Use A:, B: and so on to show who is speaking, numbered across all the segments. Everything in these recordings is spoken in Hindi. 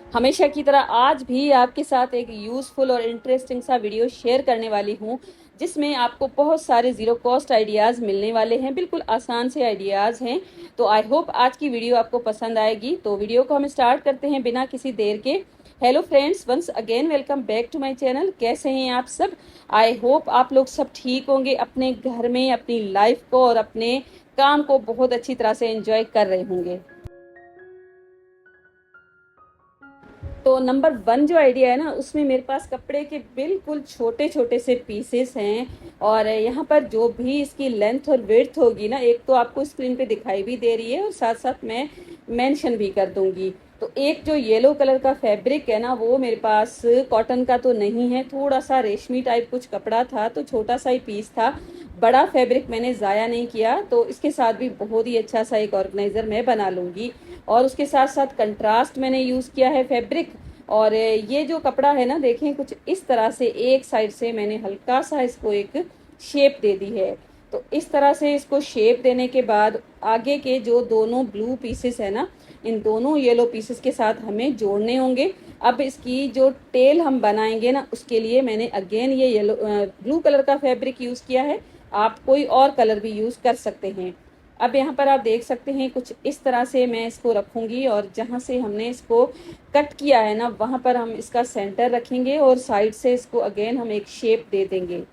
A: हमेशा की तरह आज भी आपके साथ एक यूज़फुल और इंटरेस्टिंग सा वीडियो शेयर करने वाली हूँ, जिसमें आपको बहुत सारे ज़ीरो कॉस्ट आइडियाज़ मिलने वाले हैं। बिल्कुल आसान से आइडियाज़ हैं। तो आई होप आज की वीडियो आपको पसंद आएगी। तो वीडियो को हम स्टार्ट करते हैं बिना किसी देर के। Hello friends, once again welcome back to my channel. कैसे हैं आप सब? आई होप आप लोग सब ठीक होंगे, अपने घर में अपनी लाइफ को और अपने काम को बहुत अच्छी तरह से एंजॉय कर रहे होंगे। तो नंबर वन जो आइडिया है ना, उसमें मेरे पास कपड़े के बिल्कुल छोटे छोटे से पीसेस हैं। और यहाँ पर जो भी इसकी लेंथ और विड्थ होगी ना, एक तो आपको स्क्रीन पे दिखाई भी दे रही है और साथ साथ मैं मेंशन भी कर दूंगी। तो एक जो येलो कलर का फैब्रिक है ना, वो मेरे पास कॉटन का तो नहीं है, थोड़ा सा रेशमी टाइप कुछ कपड़ा था, तो छोटा सा ही पीस था। बड़ा फैब्रिक मैंने ज़ाया नहीं किया, तो इसके साथ भी बहुत ही अच्छा सा एक ऑर्गेनाइज़र मैं बना लूँगी। और उसके साथ साथ कंट्रास्ट मैंने यूज़ किया है फैब्रिक। और ये जो कपड़ा है ना, देखें कुछ इस तरह से एक साइड से मैंने हल्का सा इसको एक शेप दे दी है। तो इस तरह से इसको शेप देने के बाद आगे के जो दोनों ब्लू पीसेस है ना, इन दोनों येलो पीसेस के साथ हमें जोड़ने होंगे। अब इसकी जो टेल हम बनाएंगे ना, उसके लिए मैंने अगेन ये येलो ब्लू कलर का फैब्रिक यूज़ किया है। आप कोई और कलर भी यूज़ कर सकते हैं। अब यहाँ पर आप देख सकते हैं कुछ इस तरह से मैं इसको रखूंगी, और जहाँ से हमने इसको कट किया है ना, वहाँ पर हम इसका सेंटर रखेंगे और साइड से इसको अगेन हम एक शेप दे देंगे।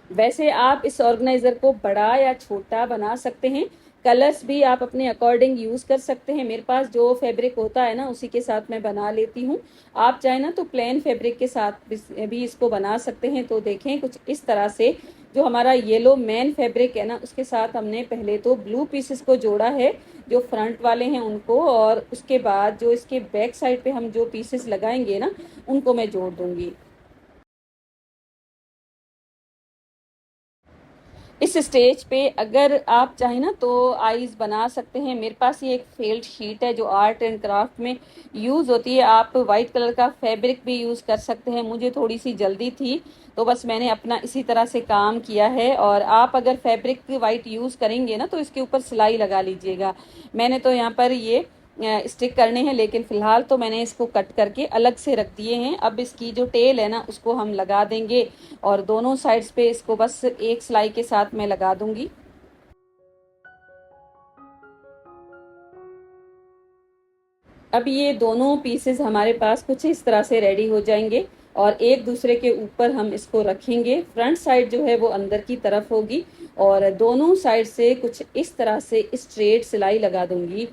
A: वैसे आप इस ऑर्गेनाइजर को बड़ा या छोटा बना सकते हैं। कलर्स भी आप अपने अकॉर्डिंग यूज कर सकते हैं। मेरे पास जो फैब्रिक होता है ना, उसी के साथ मैं बना लेती हूँ। आप चाहे ना तो प्लेन फैब्रिक के साथ भी इसको बना सकते हैं। तो देखें कुछ इस तरह से जो हमारा येलो मेन फैब्रिक है ना, उसके साथ हमने पहले तो ब्लू पीसेस को जोड़ा है, जो फ्रंट वाले हैं उनको, और उसके बाद जो इसके बैक साइड पे हम जो पीसेस लगाएंगे ना, उनको मैं जोड़ दूंगी। इस स्टेज पे अगर आप चाहें ना तो आईज बना सकते हैं। मेरे पास ये एक फेल्ट शीट है जो आर्ट एंड क्राफ्ट में यूज़ होती है। आप वाइट कलर का फैब्रिक भी यूज़ कर सकते हैं। मुझे थोड़ी सी जल्दी थी, तो बस मैंने अपना इसी तरह से काम किया है। और आप अगर फैब्रिक वाइट यूज़ करेंगे ना, तो इसके ऊपर सिलाई लगा लीजिएगा। मैंने तो यहाँ पर ये स्टिक करने हैं, लेकिन फिलहाल तो मैंने इसको कट करके अलग से रख दिए हैं। अब इसकी जो टेल है ना, उसको हम लगा देंगे, और दोनों साइड्स पे इसको बस एक सिलाई के साथ मैं लगा दूंगी। अब ये दोनों पीसेस हमारे पास कुछ इस तरह से रेडी हो जाएंगे, और एक दूसरे के ऊपर हम इसको रखेंगे। फ्रंट साइड जो है वो अंदर की तरफ होगी, और दोनों साइड से कुछ इस तरह से स्ट्रेट सिलाई लगा दूंगी।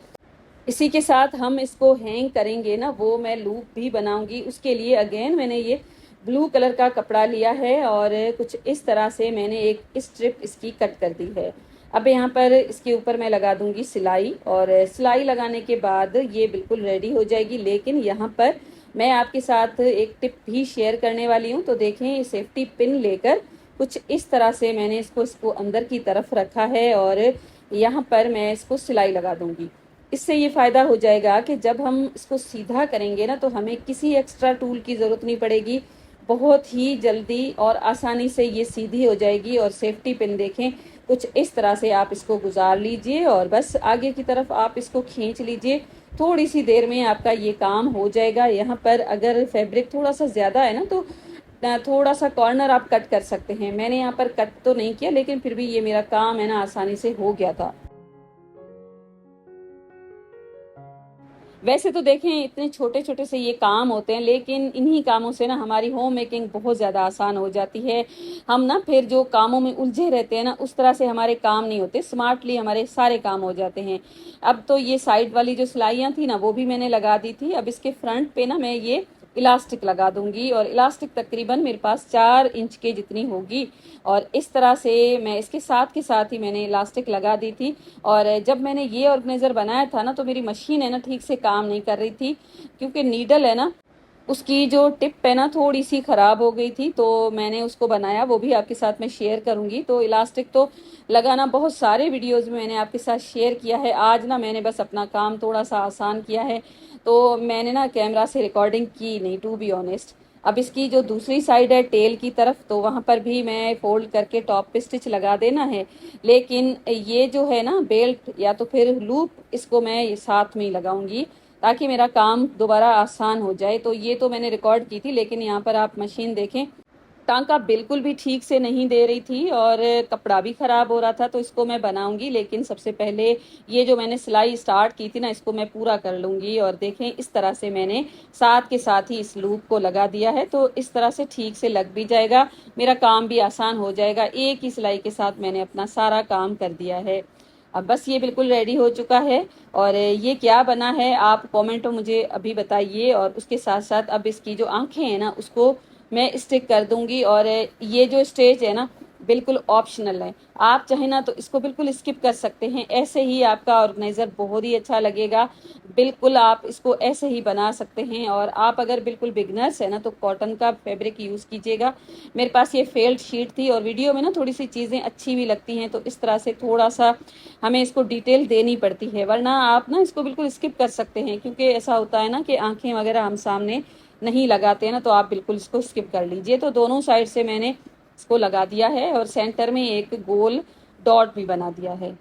A: इसी के साथ हम इसको हैंग करेंगे ना, वो मैं लूप भी बनाऊंगी। उसके लिए अगेन मैंने ये ब्लू कलर का कपड़ा लिया है, और कुछ इस तरह से मैंने एक स्ट्रिप इसकी कट कर दी है। अब यहाँ पर इसके ऊपर मैं लगा दूंगी सिलाई, और सिलाई लगाने के बाद ये बिल्कुल रेडी हो जाएगी। लेकिन यहाँ पर मैं आपके साथ एक टिप भी शेयर करने वाली हूँ। तो देखें, सेफ्टी पिन लेकर कुछ इस तरह से मैंने इसको अंदर की तरफ रखा है, और यहाँ पर मैं इसको सिलाई लगा दूंगी। इससे ये फ़ायदा हो जाएगा कि जब हम इसको सीधा करेंगे ना, तो हमें किसी एक्स्ट्रा टूल की ज़रूरत नहीं पड़ेगी। बहुत ही जल्दी और आसानी से ये सीधी हो जाएगी। और सेफ्टी पिन देखें, कुछ इस तरह से आप इसको गुजार लीजिए, और बस आगे की तरफ आप इसको खींच लीजिए। थोड़ी सी देर में आपका ये काम हो जाएगा। यहाँ पर अगर फैब्रिक थोड़ा सा ज़्यादा है ना, तो थोड़ा सा कॉर्नर आप कट कर सकते हैं। मैंने यहाँ पर कट तो नहीं किया, लेकिन फिर भी ये मेरा काम है ना, आसानी से हो गया था। वैसे तो देखें, इतने छोटे छोटे से ये काम होते हैं, लेकिन इन्हीं कामों से ना हमारी होम मेकिंग बहुत ज़्यादा आसान हो जाती है। हम ना फिर जो कामों में उलझे रहते हैं ना, उस तरह से हमारे काम नहीं होते, स्मार्टली हमारे सारे काम हो जाते हैं। अब तो ये साइड वाली जो सिलाइयाँ थी ना, वो भी मैंने लगा दी थी। अब इसके फ्रंट पे ना मैं ये इलास्टिक लगा दूंगी, और इलास्टिक तकरीबन मेरे पास 4 इंच के जितनी होगी। और इस तरह से मैं इसके साथ के साथ ही मैंने इलास्टिक लगा दी थी। और जब मैंने ये ऑर्गेनाइजर बनाया था ना, तो मेरी मशीन है ना ठीक से काम नहीं कर रही थी, क्योंकि नीडल है ना, उसकी जो टिप है ना, थोड़ी सी खराब हो गई थी। तो मैंने उसको बनाया, वो भी आपके साथ मैं शेयर करूंगी। तो इलास्टिक तो लगाना बहुत सारे वीडियोस में मैंने आपके साथ शेयर किया है। आज ना मैंने बस अपना काम थोड़ा सा आसान किया है, तो मैंने ना कैमरा से रिकॉर्डिंग की नहीं, टू बी ऑनेस्ट। अब इसकी जो दूसरी साइड है टेल की तरफ, तो वहाँ पर भी मैं फोल्ड करके टॉप पे स्टिच लगा देना है। लेकिन ये जो है ना बेल्ट या तो फिर लूप, इसको मैं साथ में ही लगाऊंगी ताकि मेरा काम दोबारा आसान हो जाए। तो ये तो मैंने रिकॉर्ड की थी, लेकिन यहाँ पर आप मशीन देखें, टांका बिल्कुल भी ठीक से नहीं दे रही थी और कपड़ा भी खराब हो रहा था। तो इसको मैं बनाऊंगी, लेकिन सबसे पहले ये जो मैंने सिलाई स्टार्ट की थी ना, इसको मैं पूरा कर लूंगी। और देखें, इस तरह से मैंने साथ के साथ ही इस लूप को लगा दिया है, तो इस तरह से ठीक से लग भी जाएगा, मेरा काम भी आसान हो जाएगा। एक ही सिलाई के साथ मैंने अपना सारा काम कर दिया है। अब बस ये बिल्कुल रेडी हो चुका है। और ये क्या बना है आप कमेंट में मुझे अभी बताइए। और उसके साथ साथ अब इसकी जो आंखें हैं ना, उसको मैं स्टिक कर दूंगी। और ये जो स्टेज है ना, बिल्कुल ऑप्शनल है, आप चाहे ना तो इसको बिल्कुल स्किप कर सकते हैं। ऐसे ही आपका ऑर्गेनाइजर बहुत ही अच्छा लगेगा, बिल्कुल आप इसको ऐसे ही बना सकते हैं। और आप अगर बिल्कुल बिगनर्स है ना, तो कॉटन का फैब्रिक यूज कीजिएगा। मेरे पास ये फेल्ट शीट थी, और वीडियो में ना थोड़ी सी चीजें अच्छी भी लगती हैं, तो इस तरह से थोड़ा सा हमें इसको डिटेल देनी पड़ती है, वरना आप ना इसको बिल्कुल स्किप कर सकते हैं। क्योंकि ऐसा होता है ना कि आंखें वगैरह हम सामने नहीं लगाते हैं ना, तो आप बिल्कुल इसको स्किप कर लीजिए। तो दोनों साइड से मैंने इसको लगा दिया है, और सेंटर में एक गोल डॉट भी बना दिया है।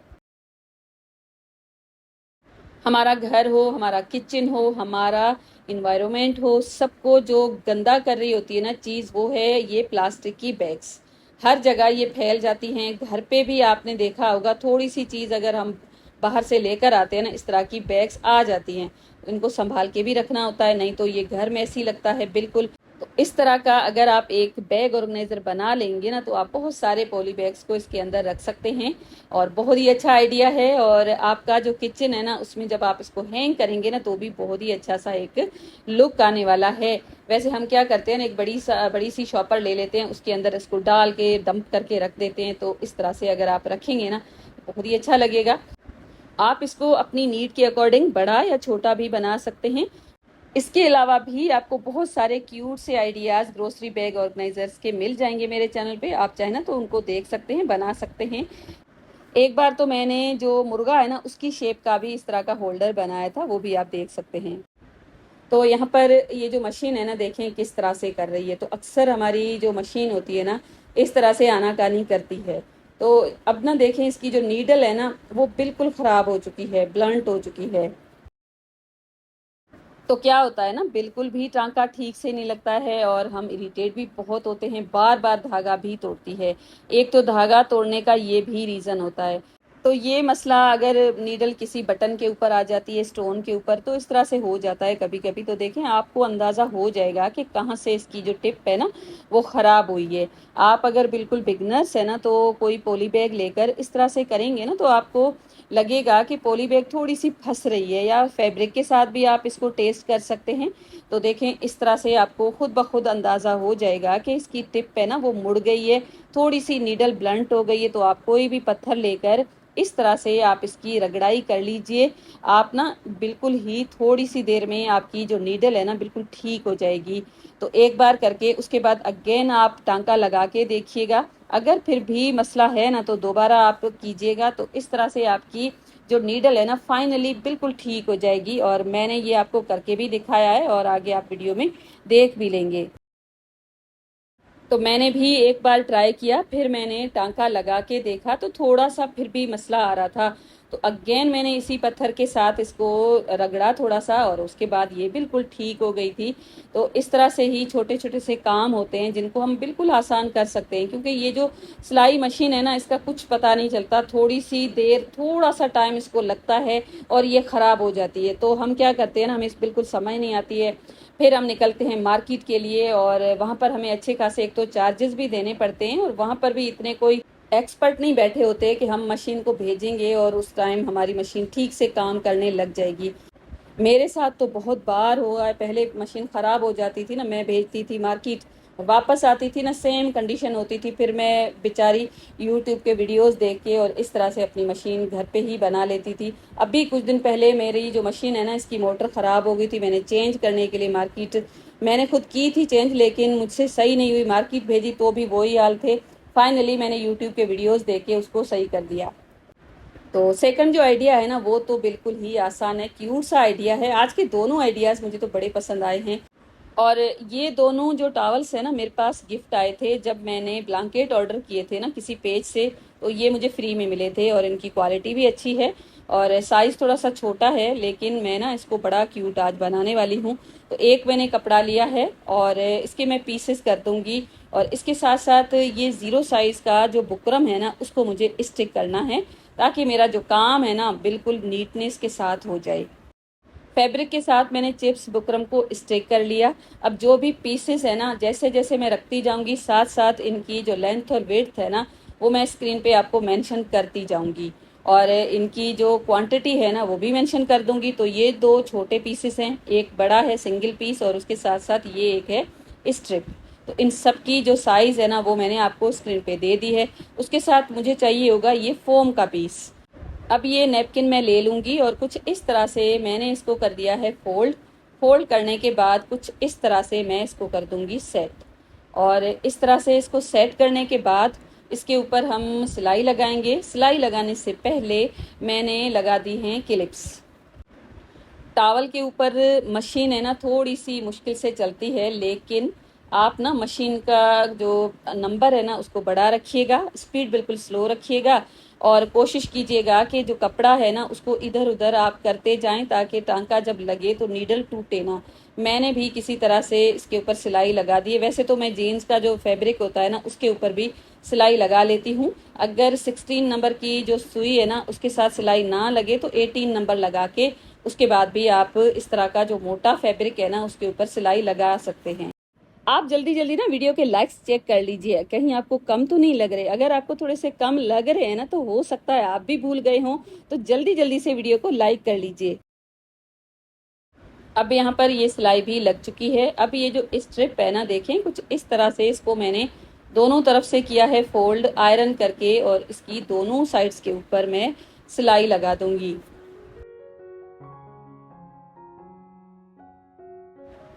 A: हमारा घर हो, हमारा किचन हो, हमारा इन्वायरमेंट हो, सबको जो गंदा कर रही होती है ना चीज़, वो है ये प्लास्टिक की बैग्स। हर जगह ये फैल जाती हैं। घर पे भी आपने देखा होगा, थोड़ी सी चीज़ अगर हम बाहर से लेकर आते हैं ना, इस तरह की बैग्स आ जाती हैं। इनको संभाल के भी रखना होता है, नहीं तो ये घर में ऐसी लगता है बिल्कुल। तो इस तरह का अगर आप एक बैग ऑर्गेनाइजर बना लेंगे ना, तो आप बहुत सारे पॉली बैग्स को इसके अंदर रख सकते हैं। और बहुत ही अच्छा आइडिया है। और आपका जो किचन है ना, उसमें जब आप इसको हैंग करेंगे ना, तो भी बहुत ही अच्छा सा एक लुक आने वाला है। वैसे हम क्या करते हैं ना, एक बड़ी सी शॉपर ले लेते हैं, उसके अंदर इसको डाल के डंप करके रख देते हैं। तो इस तरह से अगर आप रखेंगे ना, तो बहुत ही अच्छा लगेगा। आप इसको अपनी नीड के अकॉर्डिंग बड़ा या छोटा भी बना सकते हैं। इसके अलावा भी आपको बहुत सारे क्यूट से आइडियाज़ ग्रोसरी बैग ऑर्गेनाइजर्स के मिल जाएंगे मेरे चैनल पे। आप चाहे ना तो उनको देख सकते हैं, बना सकते हैं। एक बार तो मैंने जो मुर्गा है ना, उसकी शेप का भी इस तरह का होल्डर बनाया था, वो भी आप देख सकते हैं। तो यहाँ पर ये जो मशीन है ना, देखें किस तरह से कर रही है। तो अक्सर हमारी जो मशीन होती है ना, इस तरह से आनाकानी करती है। तो अब ना देखें, इसकी जो नीडल है ना, वो बिल्कुल ख़राब हो चुकी है, ब्लंट हो चुकी है। तो क्या होता है ना, बिल्कुल भी टांका ठीक से नहीं लगता है, और हम इरिटेट भी बहुत होते हैं, बार बार धागा भी तोड़ती है। एक तो धागा तोड़ने का ये भी रीज़न होता है। तो ये मसला अगर नीडल किसी बटन के ऊपर आ जाती है, स्टोन के ऊपर, तो इस तरह से हो जाता है कभी कभी। तो देखें, आपको अंदाज़ा हो जाएगा कि कहाँ से इसकी जो टिप है ना, वो ख़राब हुई है। आप अगर बिल्कुल बिगनर्स है ना, तो कोई पॉली बैग लेकर इस तरह से करेंगे ना, तो आपको लगेगा कि पॉली बैग थोड़ी सी फंस रही है। या फैब्रिक के साथ भी आप इसको टेस्ट कर सकते हैं। तो देखें, इस तरह से आपको खुद ब खुद अंदाज़ा हो जाएगा कि इसकी टिप है ना, वो मुड़ गई है, थोड़ी सी नीडल ब्लंट हो गई है। तो आप कोई भी पत्थर लेकर इस तरह से आप इसकी रगड़ाई कर लीजिए। आप ना बिल्कुल ही थोड़ी सी देर में आपकी जो नीडल है ना, बिल्कुल ठीक हो जाएगी। तो एक बार करके उसके बाद अगेन आप टांका लगा के देखिएगा। अगर फिर भी मसला है ना, तो दोबारा आप कीजिएगा। तो इस तरह से आपकी जो नीडल है ना, फाइनली बिल्कुल ठीक हो जाएगी। और मैंने ये आपको करके भी दिखाया है, और आगे आप वीडियो में देख भी लेंगे। तो मैंने भी एक बार ट्राई किया, फिर मैंने टांका लगा के देखा, तो थोड़ा सा फिर भी मसला आ रहा था। तो अगेन मैंने इसी पत्थर के साथ इसको रगड़ा थोड़ा सा, और उसके बाद ये बिल्कुल ठीक हो गई थी। तो इस तरह से ही छोटे छोटे से काम होते हैं, जिनको हम बिल्कुल आसान कर सकते हैं। क्योंकि ये जो सिलाई मशीन है ना, इसका कुछ पता नहीं चलता, थोड़ी सी देर, थोड़ा सा टाइम इसको लगता है, और ये ख़राब हो जाती है। तो हम क्या करते हैं ना, हमें बिल्कुल समझ नहीं आती है। फिर हम निकलते हैं मार्केट के लिए, और वहाँ पर हमें अच्छे खासे एक तो चार्जेस भी देने पड़ते हैं, और वहाँ पर भी इतने कोई एक्सपर्ट नहीं बैठे होते कि हम मशीन को भेजेंगे और उस टाइम हमारी मशीन ठीक से काम करने लग जाएगी। मेरे साथ तो बहुत बार हुआ है, पहले मशीन ख़राब हो जाती थी ना, मैं भेजती थी मार्केट, वापस आती थी ना, सेम कंडीशन होती थी। फिर मैं बेचारी यूट्यूब के वीडियोस देख के और इस तरह से अपनी मशीन घर पे ही बना लेती थी। अभी कुछ दिन पहले मेरी जो मशीन है ना, इसकी मोटर ख़राब हो गई थी। मैंने चेंज करने के लिए मार्केट मैंने खुद की थी चेंज, लेकिन मुझसे सही नहीं हुई। मार्केट भेजी तो भी वही हाल थे। फाइनली मैंने यूट्यूब के वीडियोस देख के उसको सही कर दिया। तो सेकंड जो आइडिया है ना, वो तो बिल्कुल ही आसान है, क्यूट सा आइडिया है। आज के दोनों आइडियाज़ मुझे तो बड़े पसंद आए हैं। और ये दोनों जो टॉवल्स है ना मेरे पास गिफ्ट आए थे जब मैंने ब्लैंकेट ऑर्डर किए थे ना किसी पेज से, तो ये मुझे फ्री में मिले थे और इनकी क्वालिटी भी अच्छी है। और साइज़ थोड़ा सा छोटा है लेकिन मैं ना इसको बड़ा क्यूट आज बनाने वाली हूँ। तो एक मैंने कपड़ा लिया है और इसके मैं पीसेस कर दूंगी। और इसके साथ साथ ये ज़ीरो साइज़ का जो बुकरम है ना उसको मुझे स्टिक करना है, ताकि मेरा जो काम है ना बिल्कुल नीटनेस के साथ हो जाए। फैब्रिक के साथ मैंने चिप्स बुकरम को स्टिक कर लिया। अब जो भी पीसेस है ना जैसे जैसे मैं रखती जाऊंगी साथ साथ इनकी जो लेंथ और विड्थ है ना वो मैं स्क्रीन पे आपको मेंशन करती जाऊंगी। और इनकी जो क्वांटिटी है ना वो भी मेंशन कर दूंगी। तो ये दो छोटे पीसेस हैं, एक बड़ा है सिंगल पीस और उसके साथ साथ ये एक है स्ट्रिप। तो इन सब की जो साइज़ है ना वो मैंने आपको स्क्रीन पे दे दी है। उसके साथ मुझे चाहिए होगा ये फोम का पीस। अब ये नैपकिन मैं ले लूँगी और कुछ इस तरह से मैंने इसको कर दिया है फोल्ड। फोल्ड करने के बाद कुछ इस तरह से मैं इसको कर दूँगी सेट। और इस तरह से इसको सेट करने के बाद इसके ऊपर हम सिलाई लगाएंगे। सिलाई लगाने से पहले मैंने लगा दी हैं क्लिप्स। टावल के ऊपर मशीन है ना थोड़ी सी मुश्किल से चलती है, लेकिन आप ना मशीन का जो नंबर है ना उसको बढ़ा रखिएगा, स्पीड बिल्कुल स्लो रखिएगा। और कोशिश कीजिएगा कि जो कपड़ा है ना उसको इधर उधर आप करते जाएं ताकि टांका जब लगे तो नीडल टूटे ना। मैंने भी किसी तरह से इसके ऊपर सिलाई लगा दी है। वैसे तो मैं जीन्स का जो फैब्रिक होता है ना उसके ऊपर भी सिलाई लगा लेती हूँ। अगर 16 नंबर की जो सुई है ना उसके साथ सिलाई ना लगे तो 18 नंबर लगा के उसके बाद भी आप इस तरह का जो मोटा फैब्रिक है ना उसके ऊपर सिलाई लगा सकते हैं। आप जल्दी जल्दी ना वीडियो के लाइक्स चेक कर लीजिए, कहीं आपको कम तो नहीं लग रहे। अगर आपको थोड़े से कम लग रहे हैं ना तो हो सकता है आप भी भूल गए हों। तो जल्दी जल्दी से वीडियो को लाइक कर लीजिए। अब यहाँ पर ये सिलाई भी लग चुकी है। अब ये जो स्ट्रिप है ना देखें कुछ इस तरह से इसको मैंने दोनों तरफ से किया है फोल्ड आयरन करके, और इसकी दोनों साइड्स के ऊपर मैं सिलाई लगा दूंगी।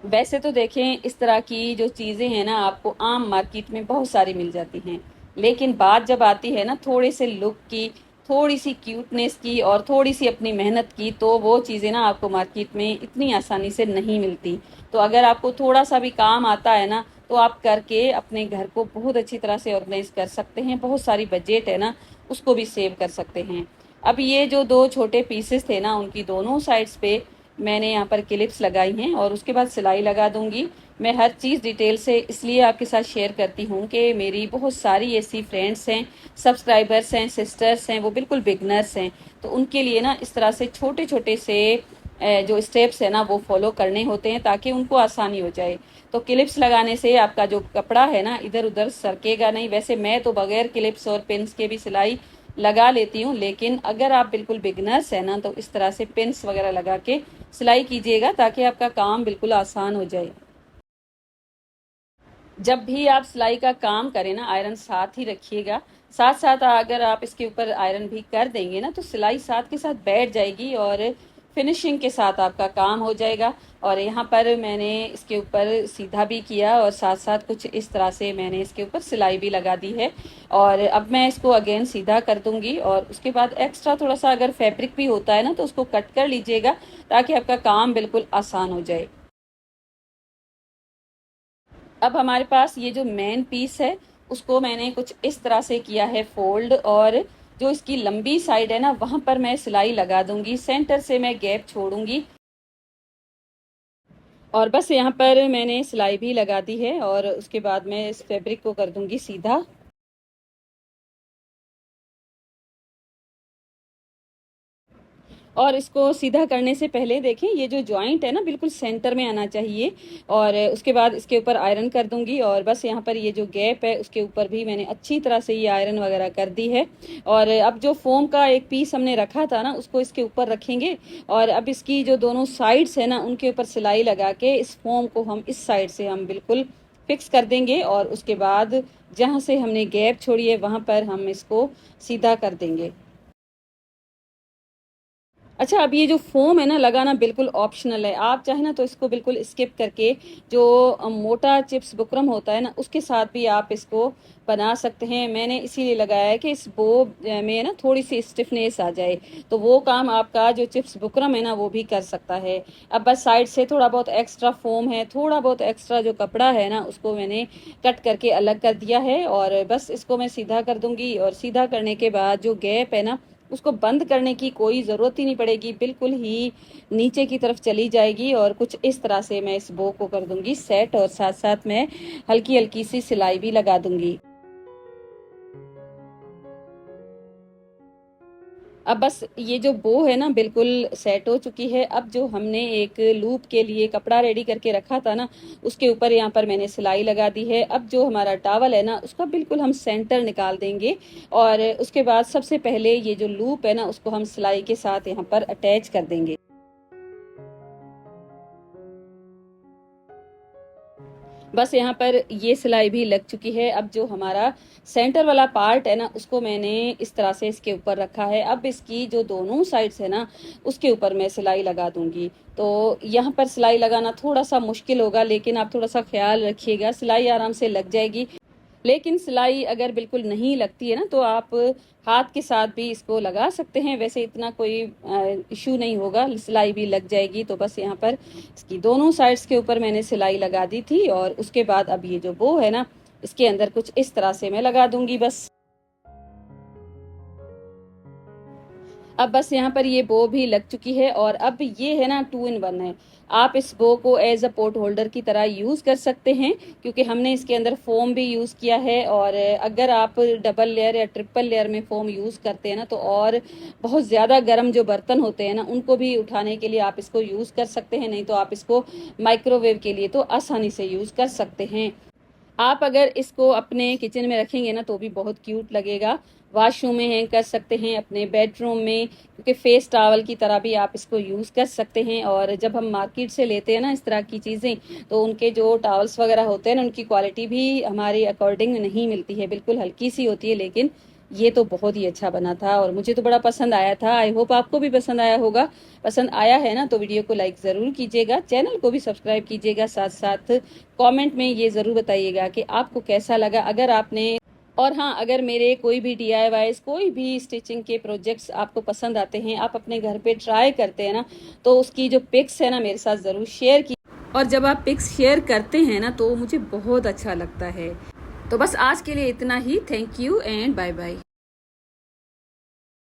A: वैसे तो देखें इस तरह की जो चीज़ें हैं ना आपको आम मार्केट में बहुत सारी मिल जाती हैं, लेकिन बात जब आती है ना थोड़े से लुक की, थोड़ी सी क्यूटनेस की और थोड़ी सी अपनी मेहनत की, तो वो चीज़ें ना आपको मार्केट में इतनी आसानी से नहीं मिलती। तो अगर आपको थोड़ा सा भी काम आता है ना तो आप करके अपने घर को बहुत अच्छी तरह से ऑर्गेनाइज कर सकते हैं। बहुत सारी बजट है ना उसको भी सेव कर सकते हैं। अब ये जो दो छोटे पीसेस थे ना उनकी दोनों साइड्स पे मैंने यहाँ पर क्लिप्स लगाई हैं और उसके बाद सिलाई लगा दूंगी। मैं हर चीज़ डिटेल से इसलिए आपके साथ शेयर करती हूँ कि मेरी बहुत सारी ऐसी फ्रेंड्स हैं, सब्सक्राइबर्स हैं, सिस्टर्स हैं, वो बिल्कुल बिगनर्स हैं। तो उनके लिए ना इस तरह से छोटे छोटे से जो स्टेप्स है ना वो फॉलो करने होते हैं ताकि उनको आसानी हो जाए। तो क्लिप्स लगाने से आपका जो कपड़ा है ना इधर उधर सरकेगा नहीं। वैसे मैं तो बगैर क्लिप्स और पिन्स के भी सिलाई लगा लेती हूँ, लेकिन अगर आप बिल्कुल बिगनर्स है ना तो इस तरह से पिन्स वगैरह लगा के सिलाई कीजिएगा ताकि आपका काम बिल्कुल आसान हो जाए। जब भी आप सिलाई का काम करें ना आयरन साथ ही रखिएगा। साथ साथ अगर आप इसके ऊपर आयरन भी कर देंगे ना तो सिलाई साथ के साथ बैठ जाएगी और फिनिशिंग के साथ आपका काम हो जाएगा। और यहाँ पर मैंने इसके ऊपर सीधा भी किया और साथ साथ कुछ इस तरह से मैंने इसके ऊपर सिलाई भी लगा दी है। और अब मैं इसको अगेन सीधा कर दूंगी और उसके बाद एक्स्ट्रा थोड़ा सा अगर फैब्रिक भी होता है ना तो उसको कट कर लीजिएगा ताकि आपका काम बिल्कुल आसान हो जाए। अब हमारे पास ये जो मेन पीस है उसको मैंने कुछ इस तरह से किया है फोल्ड, और जो इसकी लंबी साइड है ना वहां पर मैं सिलाई लगा दूंगी। सेंटर से मैं गैप छोड़ूंगी और बस यहाँ पर मैंने सिलाई भी लगा दी है और उसके बाद मैं इस फैब्रिक को कर दूंगी सीधा। और इसको सीधा करने से पहले देखें ये जो जॉइंट है ना बिल्कुल सेंटर में आना चाहिए। और उसके बाद इसके ऊपर आयरन कर दूंगी और बस यहाँ पर ये जो गैप है उसके ऊपर भी मैंने अच्छी तरह से ये आयरन वगैरह कर दी है। और अब जो फोम का एक पीस हमने रखा था ना उसको इसके ऊपर रखेंगे और अब इसकी जो दोनों साइड्स है ना उनके ऊपर सिलाई लगा के इस फोम को हम इस साइड से हम बिल्कुल फिक्स कर देंगे और उसके बाद जहाँ से हमने गैप छोड़ी है वहां पर हम इसको सीधा कर देंगे। अच्छा, अब ये जो फ़ोम है ना लगाना बिल्कुल ऑप्शनल है। आप चाहे ना तो इसको बिल्कुल स्किप करके जो मोटा चिप्स बुकरम होता है ना उसके साथ भी आप इसको बना सकते हैं। मैंने इसीलिए लगाया है कि इस बो में ना थोड़ी-सी स्टिफनेस आ जाए, तो वो काम आपका जो चिप्स बुकरम है ना वो भी कर सकता है। अब बस साइड से थोड़ा बहुत एक्स्ट्रा फ़ोम है, थोड़ा बहुत एक्स्ट्रा जो कपड़ा है ना उसको मैंने कट करके अलग कर दिया है और बस इसको मैं सीधा कर दूँगी और सीधा करने के बाद जो गैप है ना उसको बंद करने की कोई ज़रूरत ही नहीं पड़ेगी, बिल्कुल ही नीचे की तरफ चली जाएगी और कुछ इस तरह से मैं इस बो को कर दूंगी सेट और साथ साथ मैं हल्की हल्की सी सिलाई भी लगा दूंगी। अब बस ये जो बो है ना बिल्कुल सेट हो चुकी है। अब जो हमने एक लूप के लिए कपड़ा रेडी करके रखा था ना उसके ऊपर यहाँ पर मैंने सिलाई लगा दी है। अब जो हमारा टावल है ना उसका बिल्कुल हम सेंटर निकाल देंगे और उसके बाद सबसे पहले ये जो लूप है ना उसको हम सिलाई के साथ यहाँ पर अटैच कर देंगे। बस यहाँ पर ये सिलाई भी लग चुकी है। अब जो हमारा सेंटर वाला पार्ट है ना उसको मैंने इस तरह से इसके ऊपर रखा है। अब इसकी जो दोनों साइड्स है ना उसके ऊपर मैं सिलाई लगा दूंगी। तो यहाँ पर सिलाई लगाना थोड़ा सा मुश्किल होगा, लेकिन आप थोड़ा सा ख्याल रखिएगा, सिलाई आराम से लग जाएगी। लेकिन सिलाई अगर बिल्कुल नहीं लगती है ना तो आप हाथ के साथ भी इसको लगा सकते हैं, वैसे इतना कोई इशू नहीं होगा, सिलाई भी लग जाएगी। तो बस यहाँ पर इसकी दोनों साइड्स के ऊपर मैंने सिलाई लगा दी थी और उसके बाद अब ये जो बो है ना इसके अंदर कुछ इस तरह से मैं लगा दूंगी बस। अब बस यहाँ पर ये बो भी लग चुकी है और अब ये है ना 2 in 1 है। आप इस बो को एज अ पोर्ट होल्डर की तरह यूज़ कर सकते हैं क्योंकि हमने इसके अंदर फोम भी यूज़ किया है। और अगर आप डबल लेयर या ट्रिपल लेयर में फोम यूज़ करते हैं ना तो और बहुत ज़्यादा गर्म जो बर्तन होते हैं ना उनको भी उठाने के लिए आप इसको यूज़ कर सकते हैं, नहीं तो आप इसको माइक्रोवेव के लिए तो आसानी से यूज़ कर सकते हैं। आप अगर इसको अपने किचन में रखेंगे ना तो भी बहुत क्यूट लगेगा। वॉशरूम में हैंग कर सकते हैं, अपने बेडरूम में, क्योंकि फेस टॉवल की तरह भी आप इसको यूज़ कर सकते हैं। और जब हम मार्केट से लेते हैं ना इस तरह की चीज़ें तो उनके जो टॉवल्स वगैरह होते हैं ना उनकी क्वालिटी भी हमारे अकॉर्डिंग नहीं मिलती है, बिल्कुल हल्की सी होती है। लेकिन ये तो बहुत ही अच्छा बना था और मुझे तो बड़ा पसंद आया था। आई होप आपको भी पसंद आया होगा। पसंद आया है ना तो वीडियो को लाइक ज़रूर कीजिएगा, चैनल को भी सब्सक्राइब कीजिएगा, साथ साथ कमेंट में ये ज़रूर बताइएगा कि आपको कैसा लगा। अगर आपने और हाँ, अगर मेरे कोई भी DIYs कोई भी स्टिचिंग के प्रोजेक्ट्स आपको पसंद आते हैं, आप अपने घर पे ट्राई करते हैं ना तो उसकी जो पिक्स है ना मेरे साथ ज़रूर शेयर की। और जब आप पिक्स शेयर करते हैं ना तो मुझे बहुत अच्छा लगता है। तो बस आज के लिए इतना ही। Thank you and bye bye.